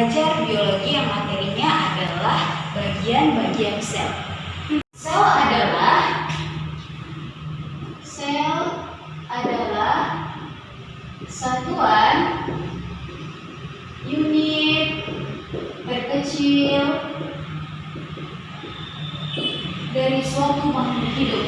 belajar biologi yang materinya adalah bagian-bagian sel. Sel adalah satuan unit terkecil dari suatu makhluk hidup.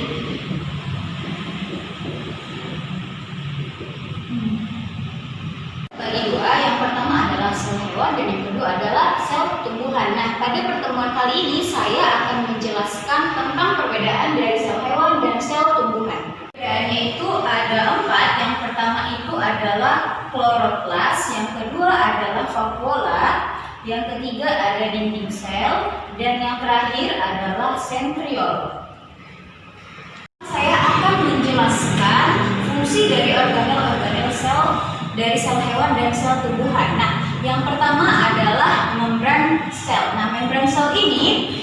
Bagi dua, yang pertama adalah sel hewan dan yang kedua adalah sel tumbuhan. Nah, pada pertemuan kali ini saya akan menjelaskan tentang perbedaan dari sel hewan dan sel tumbuhan. Perbedaannya itu ada 4. Yang pertama itu adalah kloroplas, yang kedua adalah vakuola, yang ketiga ada dinding sel, dan yang terakhir adalah sentriol. Saya akan menjelaskan fungsi dari organel-organel sel dari sel hewan dan sel tumbuhan. Nah, yang pertama adalah membran sel. Nah, membran sel ini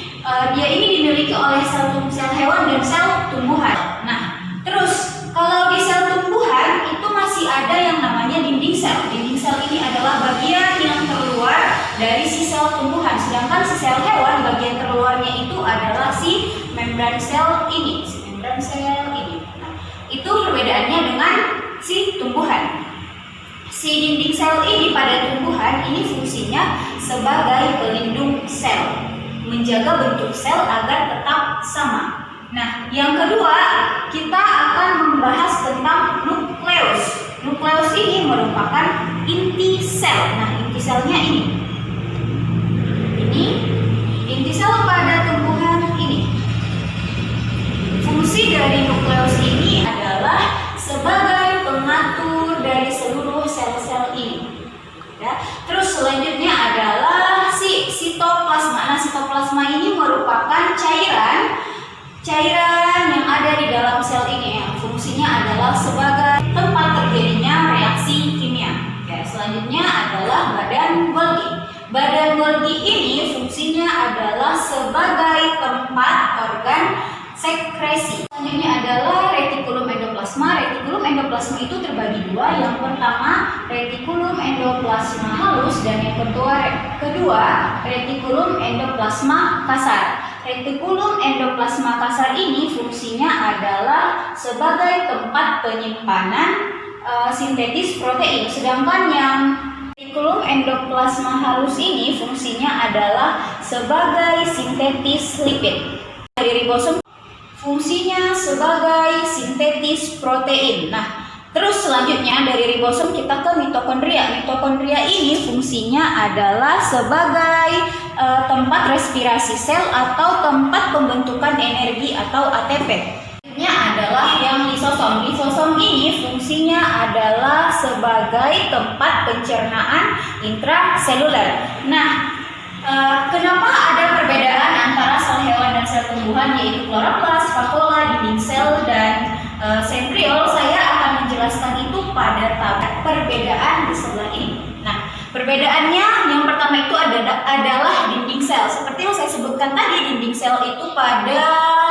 dia ini dimiliki oleh sel hewan dan sel tumbuhan. Nah, terus kalau di sel tumbuhan itu masih ada yang namanya dinding sel. Dinding sel ini adalah bagian yang terluar dari si sel tumbuhan. Sedangkan si sel hewan bagian terluarnya itu adalah si membran sel ini. Nah, itu perbedaannya dengan si tumbuhan. Si dinding sel ini pada tumbuhan ini fungsinya sebagai pelindung sel, menjaga bentuk sel agar tetap sama. Nah, yang kedua kita akan membahas tentang nukleus. Nukleus ini merupakan inti sel. Nah, inti selnya ini inti sel pada tumbuhan ini. Fungsi dari nukleus ini adalah sebagai pengatur dari seluruh sel-sel ini. Ya. Terus selanjutnya adalah si sitoplasma. Nah, sitoplasma ini merupakan cairan yang ada di dalam sel ini yang fungsinya adalah sebagai tempat terjadinya reaksi kimia. Ya, selanjutnya adalah badan Golgi. Badan Golgi ini fungsinya adalah sebagai tempat organ sekresi. Selanjutnya adalah retikulum endoplasma. Retikulum endoplasma itu terbagi dua. Yang pertama retikulum endoplasma halus dan yang kedua retikulum endoplasma kasar. Retikulum endoplasma kasar ini fungsinya adalah sebagai tempat penyimpanan sintetis protein. Sedangkan yang retikulum endoplasma halus ini fungsinya adalah sebagai sintetis lipid. Dari ribosom fungsinya sebagai sintetis protein. Nah, terus selanjutnya dari ribosom kita ke mitokondria. Mitokondria ini fungsinya adalah sebagai tempat respirasi sel atau tempat pembentukan energi atau ATP. Selanjutnya adalah yang lisosom. Lisosom ini fungsinya adalah sebagai tempat pencernaan intraseluler. Nah, kenapa ada perbedaan antara sel hewan dan sel tumbuhan yaitu kloroplas, vakuola, dinding sel, dan sentriol? Saya akan menjelaskan itu pada tabel perbedaan di sebelah ini. Nah, perbedaannya yang pertama itu adalah dinding sel. Seperti yang saya sebutkan tadi, dinding sel itu pada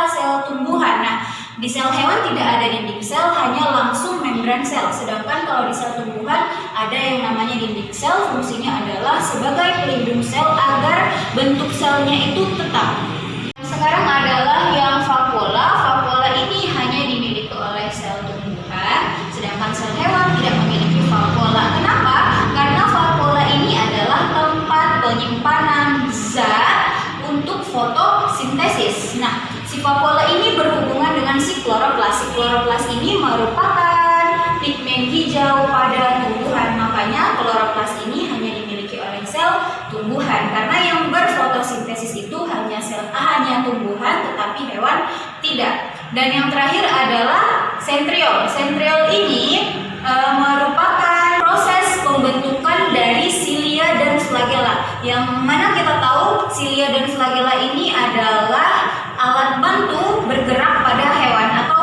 sel tumbuhan. Nah, di sel hewan tidak ada dinding sel, hanya langsung membran sel. Sedangkan kalau di sel tumbuhan ada yang namanya dinding sel, fungsinya adalah sebagai pelindung sel agar bentuk selnya itu tetap. Sekarang adalah yang vakuola. Vakuola ini hanya dimiliki oleh sel tumbuhan, sedangkan sel hewan tidak memiliki vakuola. Kenapa? Karena vakuola ini adalah tempat penyimpanan zat untuk fotosintesis. Nah, si vakuola ini berhubungan dengan si kloroplas. Si kloroplas ini merupakan pigmen hijau pada tumbuhan. Makanya kloroplas ini hanya dimiliki oleh sel tumbuhan. Karena yang berfotosintesis itu hanya tumbuhan, tetapi hewan tidak. Dan yang terakhir adalah sentriol. Sentriol ini merupakan proses pembentukan dari silia dan flagella. Yang mana kita tahu silia dan flagella ini adalah alat bantu bergerak pada hewan atau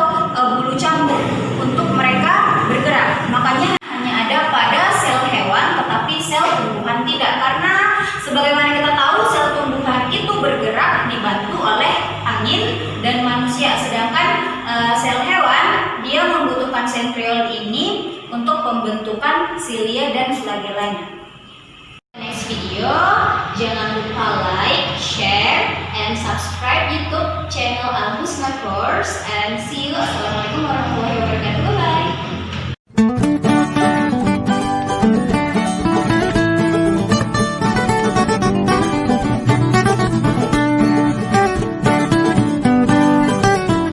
bulu cambuk untuk mereka bergerak. Makanya hanya ada pada sel hewan, tetapi sel tumbuhan tidak. Karena sebagaimana kita tahu sel tumbuhan itu bergerak dibantu oleh angin dan manusia. Sedangkan sel hewan dia membutuhkan sentriol ini untuk pembentukan silia dan flagellanya. next video. Jangan lupa like, share, and subscribe YouTube channel Al Husna Course. And see you. Assalamualaikum warahmatullahi wabarakatuh.